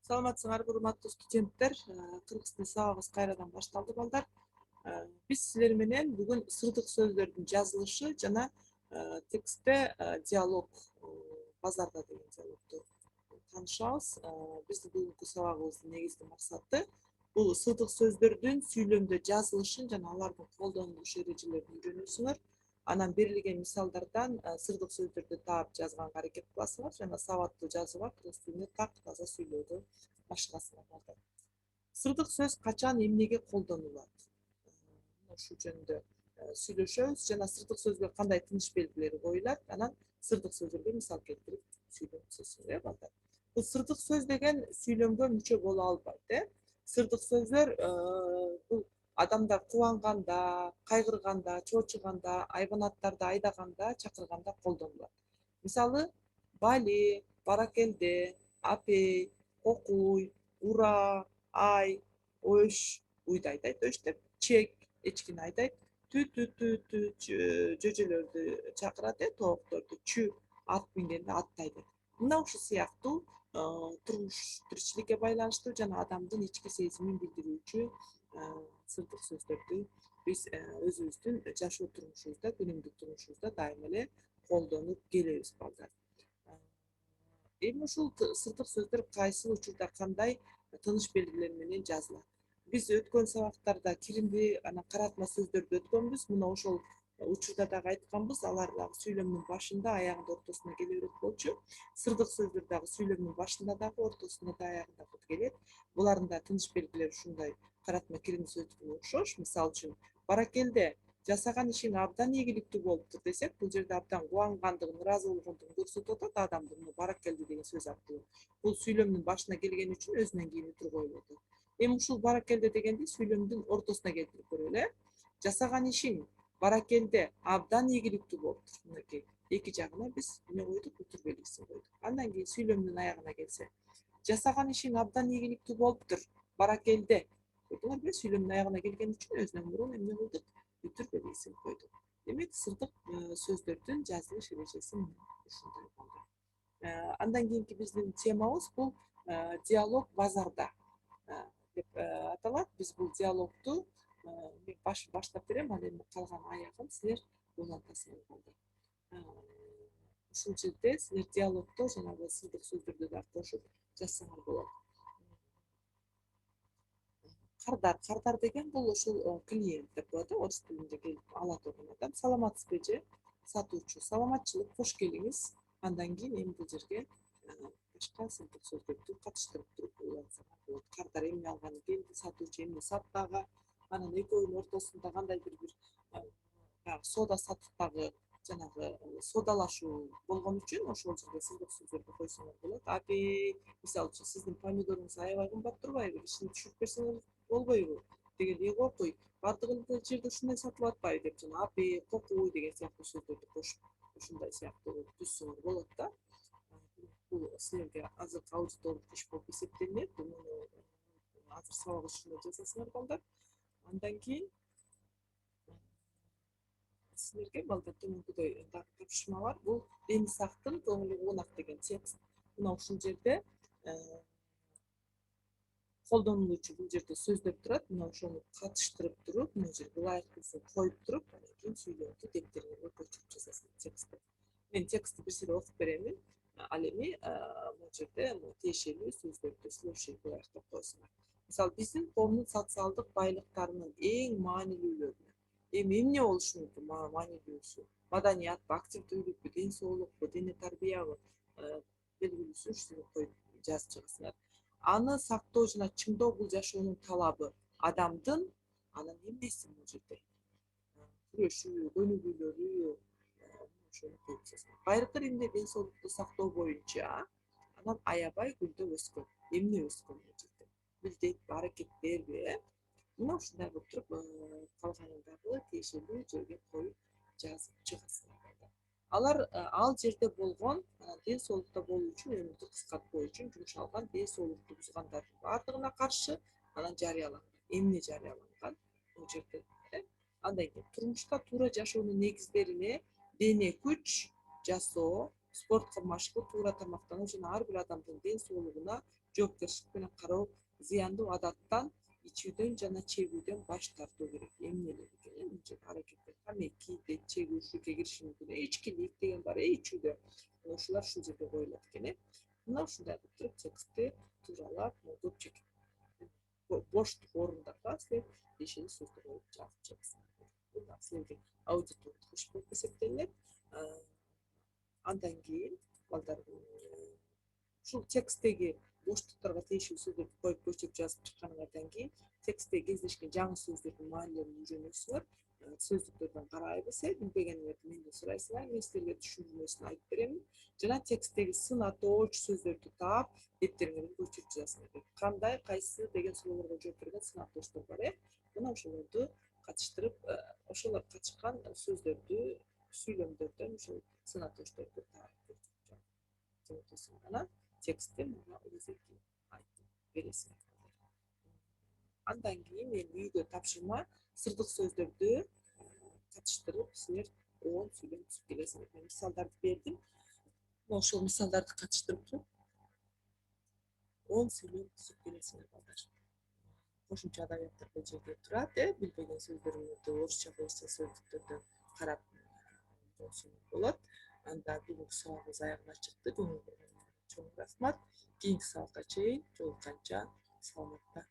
Саламатсыңарбы, урматтуу студенттер. Кыргызстын сабагыбыз кайрадан башталды, балдар. Биз силер менен бүгүн сырдык сөздөрдүн жазылышы жана текстте диалог базарда деген диалогду таанышабыз. Биздин бүгүнкү сабагыбыздын негизги максаты бул сырдык сөздөрдүн сүйлөмдө жазылышын жана алардын колдонулуш эрежелерин үйрөнүүсүңөр. Анан берилген мисалдардан сырдык сөздөрдү таап жазганга аракет кыласыңар жана сабаттуу жазууга кыргыз тилинде так таза сүйлөдү башкасыңар. Сырдык сөз качан эмнеге колдонулат? Ушул жөнүндө сүйлөшөбүз жана сырдык сөзгө кандай тыныш белгилери коюлат, анан сырдык сөздөргө мисал келтирип сүйлөшөбүз, балдар. Бул сырдык сөз деген сүйлөмгө мүчө боло албайт, Сырдык сөздөр бул адамдар кубанганда, кайгырганда, чоочуганда, айбанаттарды айдаганда, чакырганда колдонулат. Мисалы, бали, баракелде, апей, кокуй, ура, ай, өш, уйду айдайт, өш деп, чек, эчкини айдайт, түү түү түү түү жөжөлөрдү чакырат, тоокторду, чү, ат мингенде атты айдайт. Мына ушул сыяктуу турмуш тиричиликке байланыштуу жана адамдын ички сезимин билдирүүчү сырдык сөздөрдү биз өзүбүздүн жашоо турмушубузда, күнүмдүк турмушубузда дайыма эле колдонуп келебиз, балдар. Эми ушул сырдык сөздөр кайсы учурда кандай тыныш белгилер менен жазылат? Биз өткөн сабактарда киримди, анан каратма сөздөрдү өткөнбүз. Мына ошол учурда дагы айтканбыз, алар дагы сүйлөмдүн башында, аягында, ортосуна келе берет болчу. Сырдык сөздөр дагы сүйлөмдүн башында дагы, ортосунда да, аягында да келет. Булардын да тыныш белгилери ушундай каратма кирим сөздөргө окшош. Мисалы үчүн, баракелде, жасаган ишиң абдан ийгиликтүү болуптур десек, бул жерде абдан кубангандыгын, ыраазы болгондугун көрсөтүп атат адамдын баракелде деген сөз аркылуу. Бул сүйлөмдүн башына келген үчүн өзүнөн кийин утур коюлуп атат. Эми ушул баракелде дегенди сүйлөмдүн ортосуна келтирип көрөлү. Жасаган ишиң баракелде абдан ийгиликтүү болуптур. Мынакей эки жагына биз эмне койдук, утур белгисин койдук. Андан кийин сүйлөмдүн аягына келсе, жасаган ишиң абдан ийгиликтүү болуптур, баракелде. Көрдүңөрбү? Сүйлөмдүн аягына келген үчүн өзүнөн мурун эмне кылдык? Утур белгисин койдук. Демек, сырдык сөздөрдүн жазылыш эрежеси ушундай болду. Андан кийинки биздин темабыз бул диалог базарда деп аталат. Биз бул диалогду баштап берем, ал эми калган аягын силер улантасыңар. Ушул жерде силер диалогдо жанагы сырдык сөздөрдү да кошуп жазсаңар болот. Кардар деген бул ушул клиент деп коет, орус тилинде келип ала турган адам. Саламатсызбы же? Сатуучу. Саламатчылык, кош келиңиз. Андан кийин эми бул жерге башка сырдык сөздөрдү катыштырып туруп улантсаңар болот. Кардар эмне алганы келди, сатуучу эмне сатты ага, анан экөөнүн ортосунда кандайдыр бир соода саттыктагы жанагы соодалашуу болгон үчүн ошол жерге сырдык сөздөрдү койсоңор болот. Апей, мисалы үчүн, сиздин помидоруңуз аябай кымбат турбайбы? Ишин түшүрүп берсеңер болбойбу? Дегендей, кокуй, баардык жерде ушундай сатылып атпайбы деп, жана апей, кокуй деген сыяктуу сөздөрдү кошуп, ушундай сыяктуу түзсөңөр болот да. Бул силерге азыркы аудиторлук иш болуп эсептелинет. Муну азыр сабак ушундай жасасыңар, балдар. Андан кийин силерге, балдар, төмөнкүдөй тапшырма бар. Бул Дени Сактын «Көңүлү куунак» деген текст. Мына ушул жерде колдонулуучу бул жерде сөздөр турат. Мына ошону катыштырып туруп, мына жерге ылайыктуусун коюп туруп, андан кийин сүйлөмдү дептериңерге көчүрүп жазасыңар текстти. Мен текстти бир сире окуп беремин. Ал эми бул жерде тиешелүү сөздөрдү силер ушул жерге ылайыктап коесуңар. Мисалы, биздин коомдун социалдык байлыктарынын эң маанилүүлөрү. Эми эмне болушу мүмкүн маанилүүсү? Маданиятпы, активдүүлүкпү, ден соолукпу, дене тарбиябы? Белгилүүсүн ушуну коюп жазып чыгасыңар. Аны сактоо жана чыңдоо бул жашоонун талабы. Адамдын анан эмнеси бул жерде? Күрөшүү, көнүгүүлөрү, ошону коюп жазасыңар. Байыркы Римде ден соолукту сактоо боюнча анан аябай гүлдөп өскөн. Эмне өскөн бул жерде? Милдетпи, аракеттерби? Мына ушундай кылып туруп калганын дагы тиешелүү жерге коюп жазып чыгасыңар. Алар ал жерде болгон ден соолукта болуу үчүн, өмүрдү кыскартпоо үчүн жумшалган ден соолукту бузгандардын баардыгына каршы анан жарыяланган. Эмне жарыяланган бул жерде? Андан кийин турмушта туура жашоонун негиздерине дене күч, жасоо, спортко машыгуу, туура тамактануу жана ар бир адамдын ден соолугуна жоопкерчилик менен кароо, зыяндуу адаттан ичүүдөн жана чегүүдөн баш тартуу керек. Эмнелер экен? Мынча аракеттер. Тамеки, чегүү, ушуга кириши мүмкүн. Ичкилик деген бар, ичүүдө. Ушулар ушул жерде коюлат экен. Мына ушундай кылып туруп текстти тууралап, көпчүк боштук орундарга силер тиешелүү сөздөр коюп жазып жатасыңар. Бул силерге аудитордук иш болуп эсептелинет. Андан кийин балдар ушул тексттеги боштуктарга тиешелүү сөздөрдү коюп көчүрүп жазып чыкканыңардан кийин текстте кездешкен жаңы сөздөрдүн маанилерин үйрөнөсүңөр. Сөздүктөрдөн карайбыз, билбегениңерди менден сурайсыңар, мен силерге түшүндүрмөсүн айтып берем. Жана тексттеги сын атоочу сөздөрдү таап, деттериңерге көчүрүп жазасыңар. Кандай, кайсы деген суроолорго жооп берген сын атоочтор бар, мына ошолорду катыштырып, ошолор катышкан сөздөрдү, сүйлөмдөрдөн ошол сын атоочторду таап жана текстти мына өзүңүз айтып бересиңер. Андан кийин мен үйгө тапшырма сырдык сөздөрдү катыштырып силер 10 сүйлөм түзүп келесиңер. Мен мисалдарды бердим. Ошол мисалдарды катыштырып туруп 10 сүйлөм түзүп келесиңер балдар. Кошумча адабияттар бул жерде турат, билбеген сөздөрүңөрдү орусча кыргызча сөздүктөрдөн карап болсоңуз болот. Анда бүгүнкү сабагыбыз аягына чыкты. Чоң рахмат. Кийинки сабакка чейин жолукканча саламатта